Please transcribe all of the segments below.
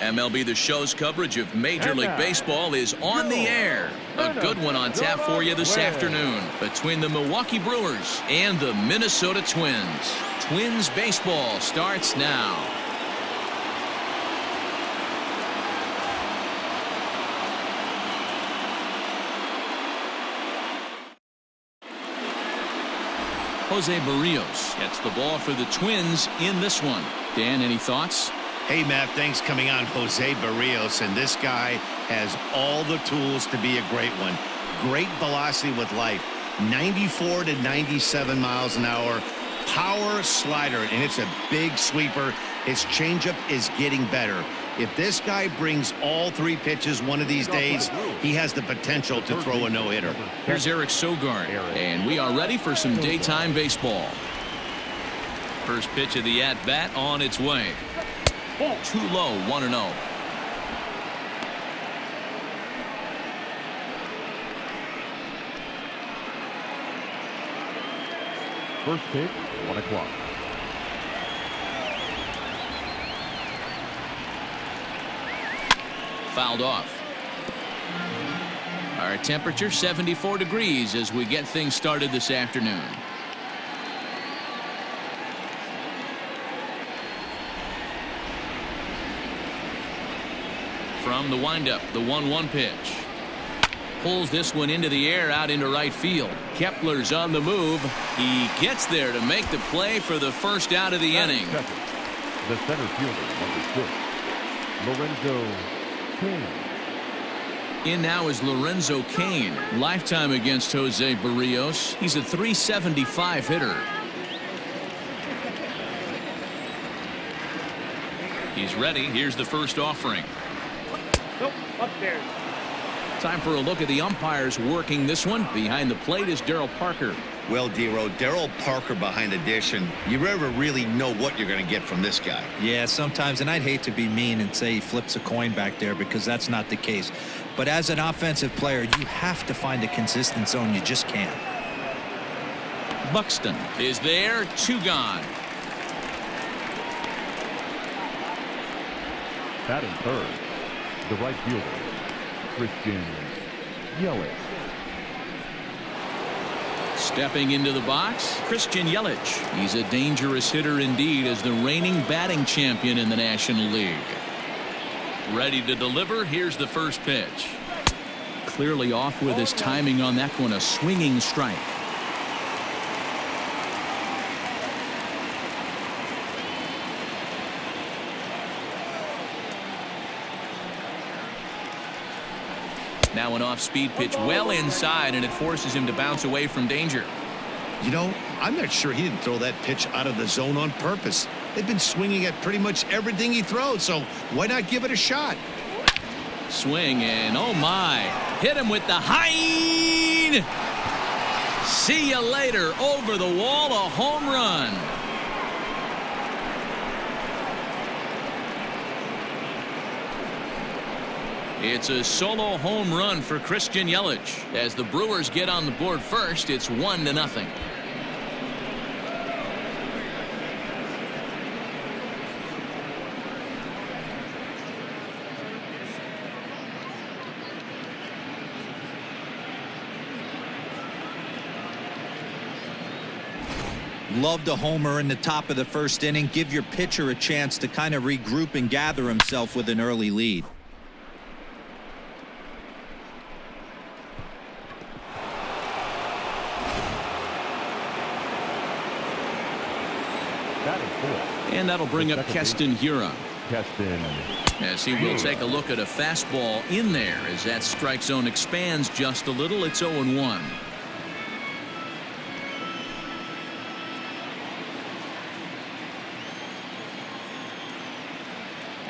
MLB The Show's coverage of Major League Baseball is on the air. A good one on tap for you this afternoon between the Milwaukee Brewers and the Minnesota Twins. Twins baseball starts now. Jose Barrios gets the ball for the Twins in this one. Dan, any thoughts? Hey, Matt, thanks. Coming on Jose Barrios, and this guy has all the tools to be a great one. Great velocity with life, 94 to 97 miles an hour, power slider, and it's a big sweeper. His changeup is getting better. If this guy brings all three pitches one of these days, he has the potential to throw a no-hitter. Here's Eric Sogard, and we are ready for some daytime baseball. First pitch of the at-bat on its way. Too low, 1-0. First pitch, 1 o'clock. Fouled off. Our temperature 74 degrees as we get things started this afternoon. From the windup, the 1-1 pitch. Pulls this one into the air out into right field. Kepler's on the move. He gets there to make the play for the first out of the inning. The center fielder, number 6, Lorenzo Cain. In now is Lorenzo Cain. Lifetime against Jose Barrios. He's a .375 hitter. He's ready. Here's the first offering. Nope, upstairs. Time for a look at the umpires working this one. Behind the plate is Darryl Parker. Well, Dero, Darryl Parker behind the dish, and you never really know what you're going to get from this guy. Yeah, sometimes, and I'd hate to be mean and say he flips a coin back there because that's not the case. But as an offensive player, you have to find a consistent zone. You just can't. Buxton is there. 2 gone. Batting third, the right fielder, Christian Yelich. Stepping into the box, Christian Yelich. He's a dangerous hitter indeed as the reigning batting champion in the National League. Ready to deliver. Here's the first pitch. Clearly off with his timing on that one. A swinging strike. Now an off-speed pitch well inside, and it forces him to bounce away from danger. You know, I'm not sure he didn't throw that pitch out of the zone on purpose. They've been swinging at pretty much everything he throws, so why not give it a shot? Swing, and oh my, hit him with the hind. See you later. Over the wall, a home run. It's a solo home run for Christian Yelich. As the Brewers get on the board first, it's 1-0. Loved a homer in the top of the first inning. Give your pitcher a chance to kind of regroup and gather himself with an early lead. And that'll bring up Keston Hiura. Keston. As he will take a look at a fastball in there as that strike zone expands just a little. It's 0-1.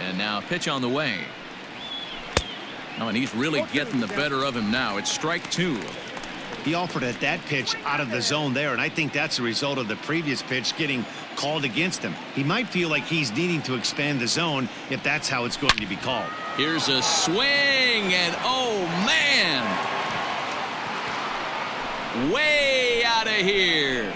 And now pitch on the way. Oh, and he's really getting the better of him now. It's strike 2. He offered at that pitch out of the zone there, and I think that's a result of the previous pitch getting called against him. He might feel like he's needing to expand the zone if that's how it's going to be called. Here's a swing, and oh man, way out of here.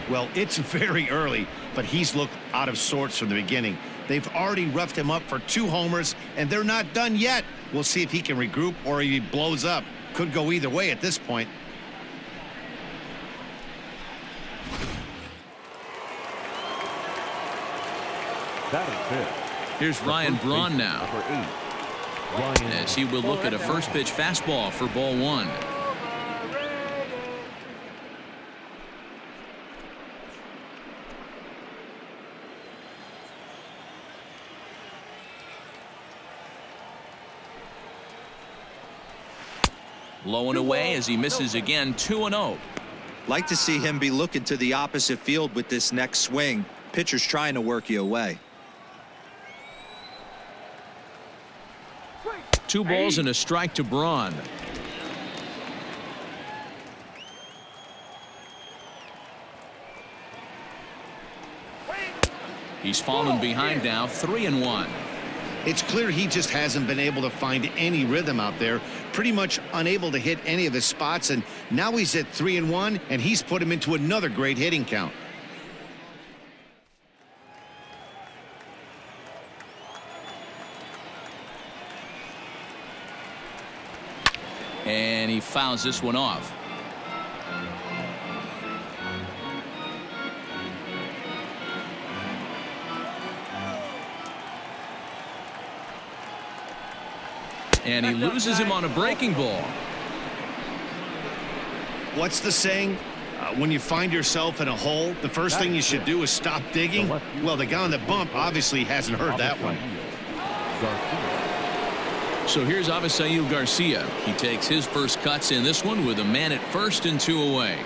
Well, it's very early, but he's looked out of sorts from the beginning. They've already roughed him up for 2 homers, and they're not done yet. We'll see if he can regroup or he blows up. Could go either way at this point. That is it. Here's Ryan Braun now, Number 8, Ryan as he will look at a first pitch fastball for ball 1. Low and away as he misses again. 2-0. Like to see him be looking to the opposite field with this next swing. Pitcher's trying to work you away. 2 balls and a strike to Braun. He's fallen behind now. 3-1. It's clear he just hasn't been able to find any rhythm out there. Pretty much unable to hit any of his spots, and now he's at 3-1, and he's put him into another great hitting count. And he fouls this one off. And he loses him on a breaking ball. What's the saying? When you find yourself in a hole, the first thing you should do is stop digging. Well, the guy on the bump obviously hasn't heard that one. So here's Avisail Garcia. He takes his first cuts in this one with a man at first and 2 away.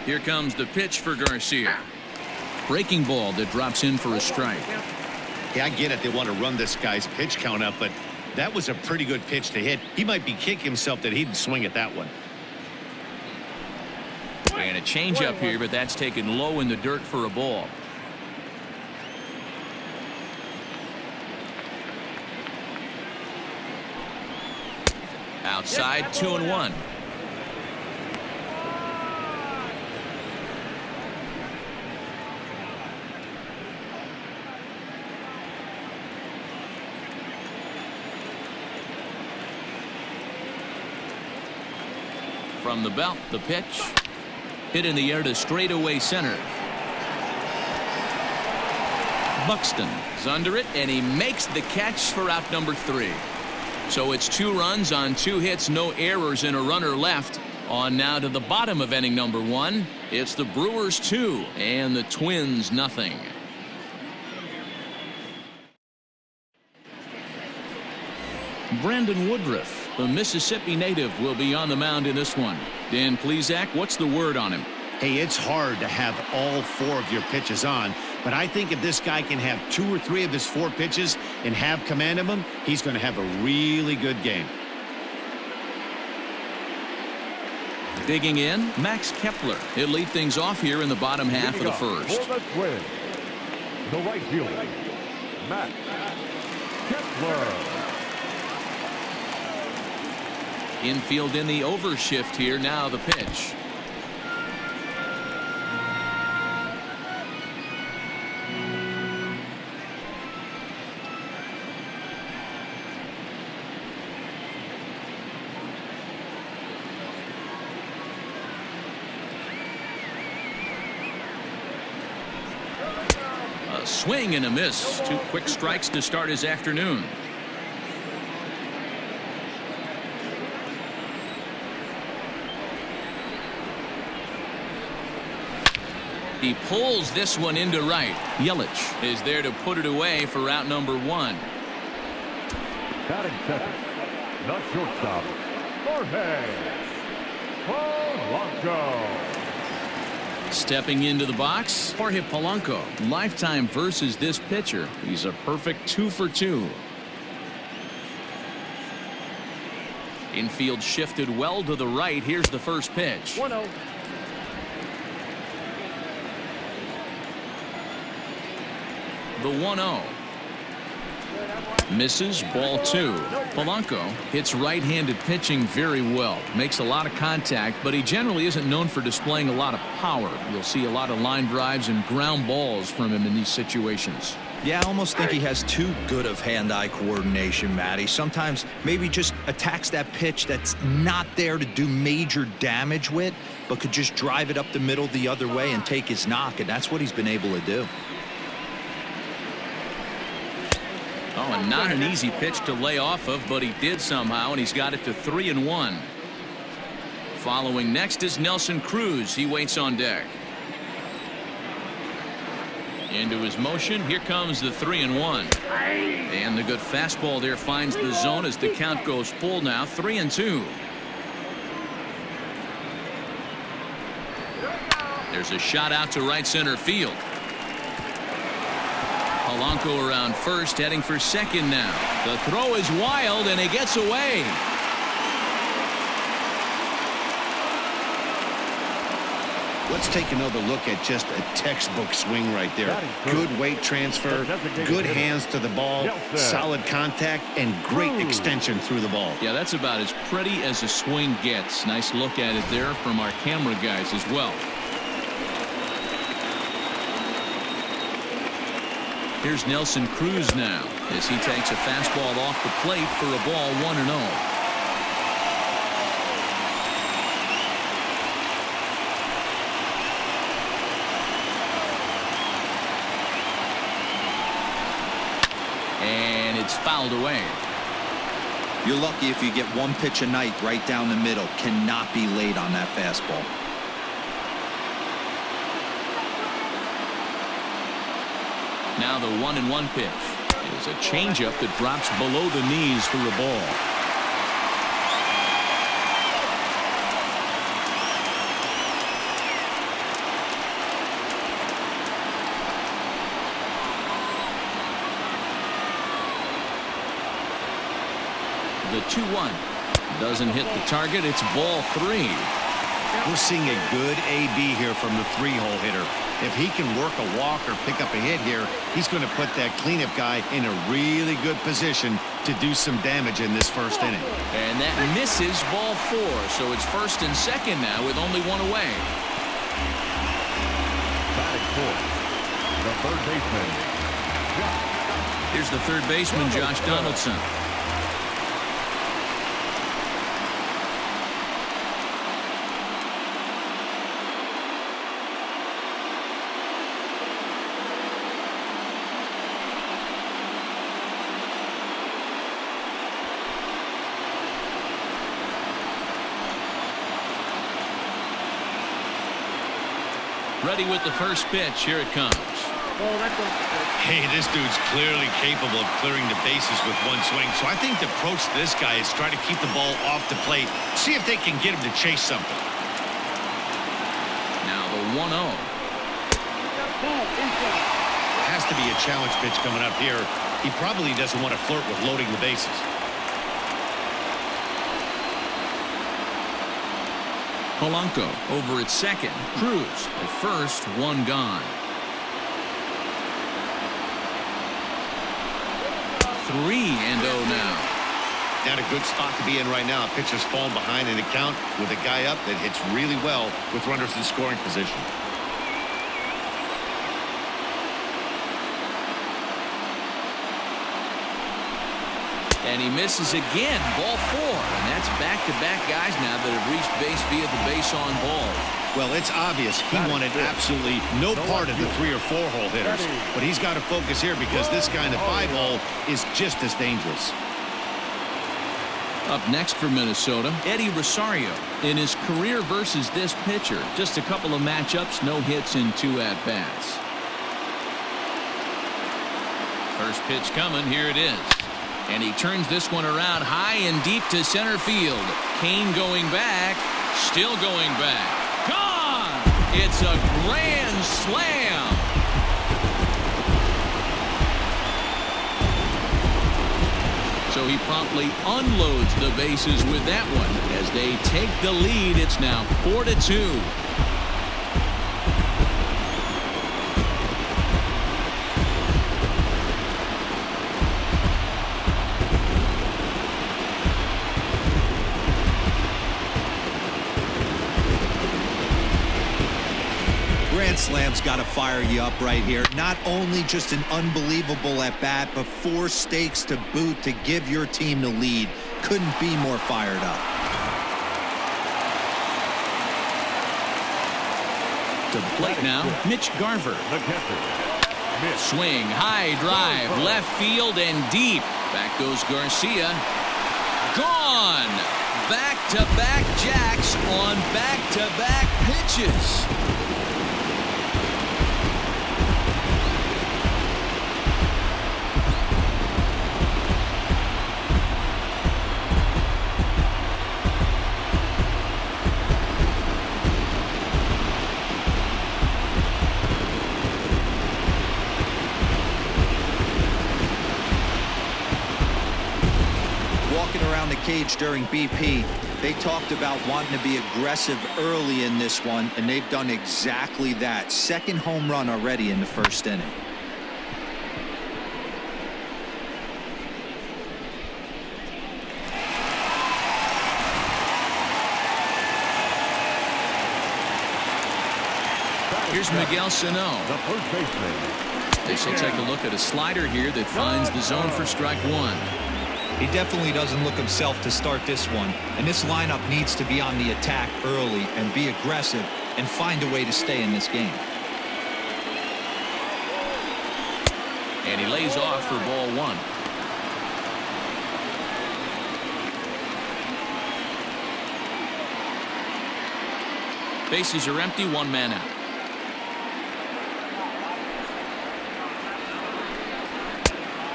Here comes the pitch for Garcia. Breaking ball that drops in for a strike. Yeah, I get it. They want to run this guy's pitch count up, but that was a pretty good pitch to hit. He might be kicking himself that he didn't swing at that one. And a changeup here, but that's taken low in the dirt for a ball. Outside, 2-1. From the belt, the pitch. Hit in the air to straightaway center. Buxton is under it, and he makes the catch for out number 3. So it's 2 runs on 2 hits, no errors, and a runner left. On now to the bottom of inning number 1. It's the Brewers 2 and the Twins nothing. Brandon Woodruff, the Mississippi native, will be on the mound in this one. Dan Plesac, what's the word on him? Hey, it's hard to have all 4 of your pitches on, but I think if this guy can have 2 or 3 of his 4 pitches and have command of them, he's going to have a really good game. Digging in, Max Kepler. He'll lead things off here in the bottom half of the first. For the Twins, the right fielder, Max Kepler. Infield in the overshift here. Now the pitch. A swing and a miss. 2 quick strikes to start his afternoon. He pulls this one into right. Yelich is there to put it away for out number 1. Batting second, the shortstop, Jorge Polanco. Stepping into the box, Jorge Polanco. Lifetime versus this pitcher. He's a perfect 2 for 2. Infield shifted well to the right. Here's the first pitch. 1-0. The 1-0. Misses, ball 2. Polanco hits right-handed pitching very well. Makes a lot of contact, but he generally isn't known for displaying a lot of power. You'll see a lot of line drives and ground balls from him in these situations. Yeah, I almost think he has too good of hand-eye coordination, Matty. Sometimes maybe just attacks that pitch that's not there to do major damage with, but could just drive it up the middle the other way and take his knock, and that's what he's been able to do. Oh, and not an easy pitch to lay off of, but he did somehow, and he's got it to 3-1. Following next is Nelson Cruz. He waits on deck. Into his motion. Here comes the 3-1. And the good fastball there finds the zone as the count goes full now. 3-2. There's a shot out to right center field. Polanco around first, heading for second now. The throw is wild, and it gets away. Let's take another look at just a textbook swing right there. Good weight transfer, good hands to the ball, solid contact, and great extension through the ball. Yeah, that's about as pretty as a swing gets. Nice look at it there from our camera guys as well. Here's Nelson Cruz now as he takes a fastball off the plate for a ball 1-0. And it's fouled away. You're lucky if you get one pitch a night right down the middle. Cannot be late on that fastball. Now the 1-1 pitch is a changeup that drops below the knees for a ball. The 2-1 doesn't hit the target. It's ball 3. We're seeing a good AB here from the 3-hole hitter. If he can work a walk or pick up a hit here, he's going to put that cleanup guy in a really good position to do some damage in this first inning. And that misses, ball 4. So it's first and second now with only one away. Batting fourth, the third baseman. Here's the third baseman, Josh Donaldson. Ready with the first pitch. Here it comes. Hey, this dude's clearly capable of clearing the bases with one swing. So I think the approach to this guy is try to keep the ball off the plate. See if they can get him to chase something. Now the 1-0. Has to be a challenge pitch coming up here. He probably doesn't want to flirt with loading the bases. Polanco over at second. Cruz at first, one gone. 3-0 now. Not a good spot to be in right now. Pitcher's falling behind in the count with a guy up that hits really well with runners in scoring position. And he misses again, ball 4. And that's back-to-back guys now that have reached base via the base on ball. Well, it's obvious he wanted absolutely no part of the 3- or 4-hole hitters. But he's got to focus here because this guy in the 5-hole is just as dangerous. Up next for Minnesota, Eddie Rosario. In his career versus this pitcher, just a couple of matchups, no hits in 2 at-bats. First pitch coming, here it is. And he turns this one around high and deep to center field. Kane going back, still going back. Gone! It's a grand slam. So he promptly unloads the bases with that one. As they take the lead, it's now 4-2. grand slam's got to fire you up right here. Not only just an unbelievable at bat, but 4 stakes to boot to give your team the lead. Couldn't be more fired up. To the plate now, Mitch Garver. The catcher, Swing, high drive, left field and deep. Back goes Garcia. Gone. Back-to-back jacks on back-to-back pitches. Walking around the cage during BP, they talked about wanting to be aggressive early in this one, and they've done exactly that. Second home run already in the first inning. Here's Miguel Sano. the first baseman. This will take a look at a slider here that finds the zone for strike 1. He definitely doesn't look himself to start this one, and this lineup needs to be on the attack early and be aggressive and find a way to stay in this game. And he lays off for ball 1. Bases are empty, 1 man out.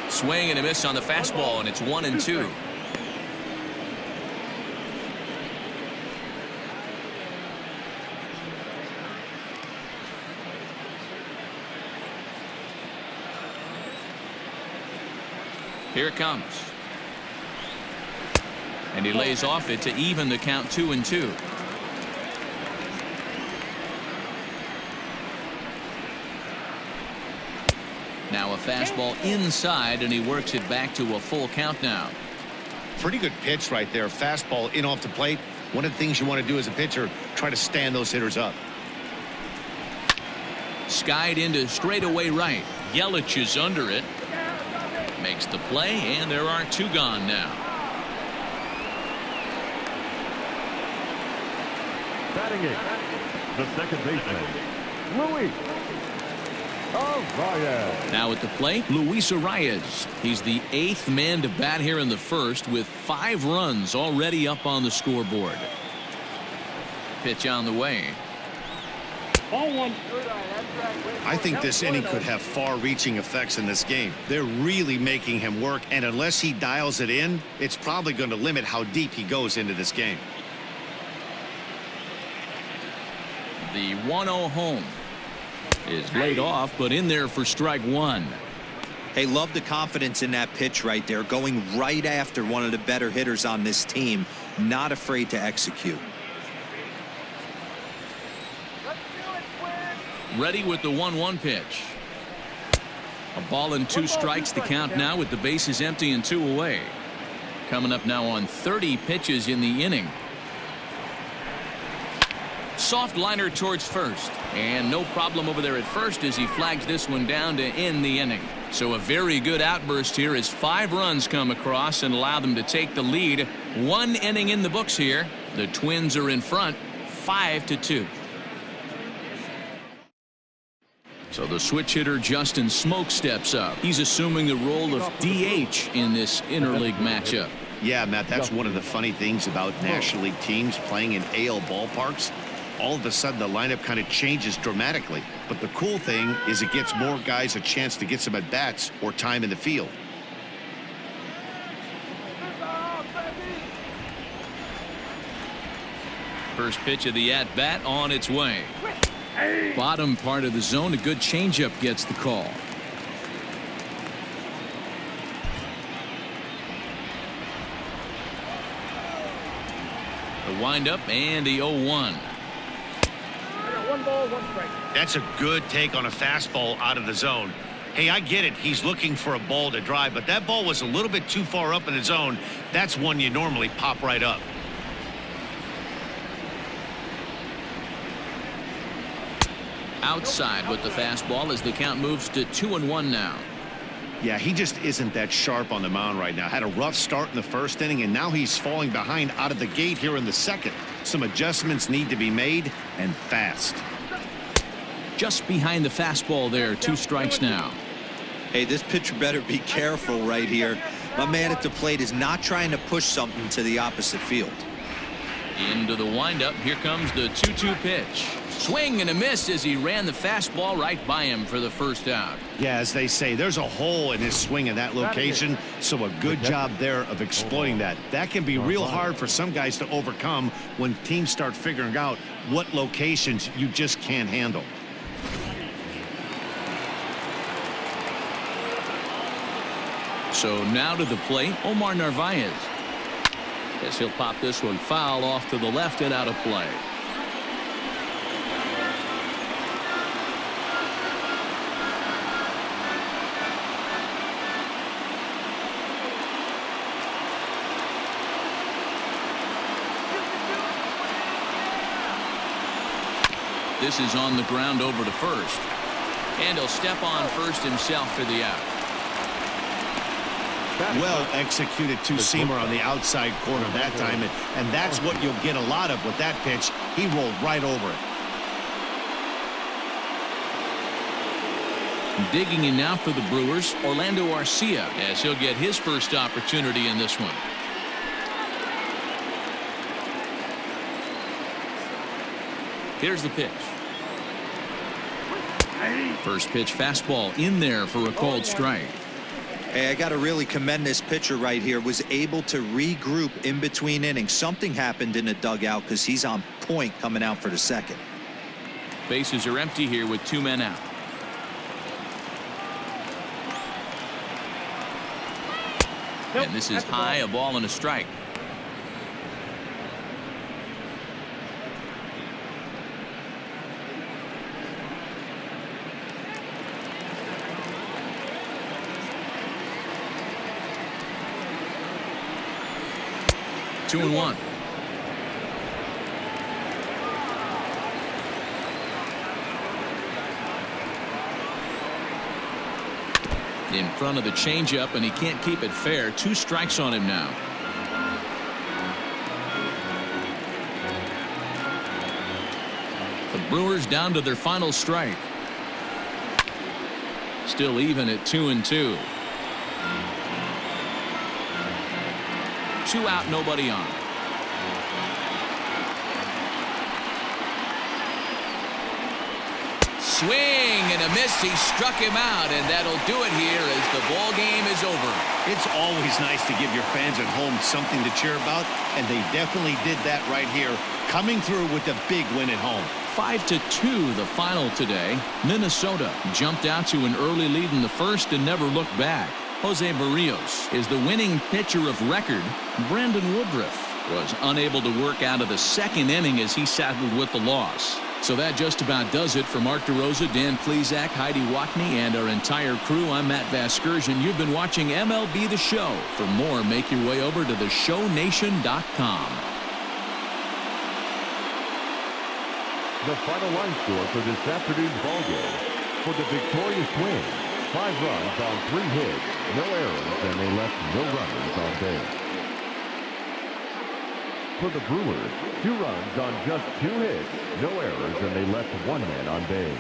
Swing and a miss on the fastball, and it's 1-2. Here it comes. And he lays off it to even the count 2-2. Now a fastball inside, and he works it back to a full count now. Pretty good pitch right there. Fastball in off the plate. One of the things you want to do as a pitcher, try to stand those hitters up. Skied into straightaway right. Yelich is under it. Makes the play, and there are 2 gone now. Batting it, the second baseman, Luis Arias. Now at the plate, Luis Arias. He's the 8th man to bat here in the first with 5 runs already up on the scoreboard. Pitch on the way. Ball 1. I think this inning could have far-reaching effects in this game. They're really making him work, and unless he dials it in, it's probably going to limit how deep he goes into this game. The 1-0 home is laid off, but in there for strike 1. Hey, love the confidence in that pitch right there, going right after one of the better hitters on this team, not afraid to execute. Ready with the 1-1 pitch. A ball and 2 strikes to count now with the bases empty and 2 away. Coming up now on 30 pitches in the inning. Soft liner towards first, and no problem over there at first as he flags this one down to end the inning. So a very good outburst here as 5 runs come across and allow them to take the lead. 1 inning in the books here. The Twins are in front 5-2. So the switch hitter Justin Smoke steps up. He's assuming the role of DH in this interleague matchup. Yeah, Matt, that's one of the funny things about National League teams playing in AL ballparks. All of a sudden, the lineup kind of changes dramatically. But the cool thing is it gets more guys a chance to get some at-bats or time in the field. First pitch of the at-bat on its way. Bottom part of the zone, a good changeup gets the call. The windup and the 0-1. 1 ball, 1 strike. That's a good take on a fastball out of the zone. Hey, I get it. He's looking for a ball to drive, but that ball was a little bit too far up in the zone. That's one you normally pop right up. Outside with the fastball as the count moves to 2-1 now. Yeah, he just isn't that sharp on the mound right now. Had a rough start in the first inning, and now he's falling behind out of the gate here in the second. Some adjustments need to be made, and fast. Just behind the fastball there. 2 strikes now. Hey, this pitcher better be careful right here. My man at the plate is not trying to push something to the opposite field. Into the windup. Here comes the 2-2 pitch. Swing and a miss as he ran the fastball right by him for the first out. Yeah, as they say, there's a hole in his swing in that location, so a good job there of exploiting that. That can be real hard for some guys to overcome when teams start figuring out what locations you just can't handle. So now to the plate, Omar Narvaez. As he'll pop this one foul off to the left and out of play. This is on the ground over to first. And he'll step on first himself for the out. Well executed two-seamer on the outside corner that time, and that's what you'll get a lot of with that pitch. He rolled right over it. Digging in now for the Brewers, Orlando Arcia, as he'll get his first opportunity in this one. Here's the pitch. First pitch fastball in there for a called strike. Hey, I got to really commend this pitcher right here. Was able to regroup in between innings. Something happened in the dugout because he's on point coming out for the second. Bases are empty here with 2 men out. And this is high, a ball and a strike. Two and one. In front of the changeup, and he can't keep it fair. 2 strikes on him now. The Brewers down to their final strike. Still even at 2-2. 2 out, nobody on. Swing and a miss. He struck him out, and that'll do it here as the ball game is over. It's always nice to give your fans at home something to cheer about, and they definitely did that right here, coming through with the big win at home. 5-2 the final today. Minnesota jumped out to an early lead in the first and never looked back. Jose Barrios is the winning pitcher of record. Brandon Woodruff was unable to work out of the second inning as he saddled with the loss. So that just about does it for Mark DeRosa, Dan Plesac, Heidi Wackney, and our entire crew. I'm Matt Vasgersian. You've been watching MLB The Show. For more, make your way over to theshownation.com. The final line score for this afternoon's ballgame. For the victorious win, 5 runs on 3 hits, no errors, and they left no runners on base. For the Brewers, 2 runs on just 2 hits, no errors, and they left 1 man on base.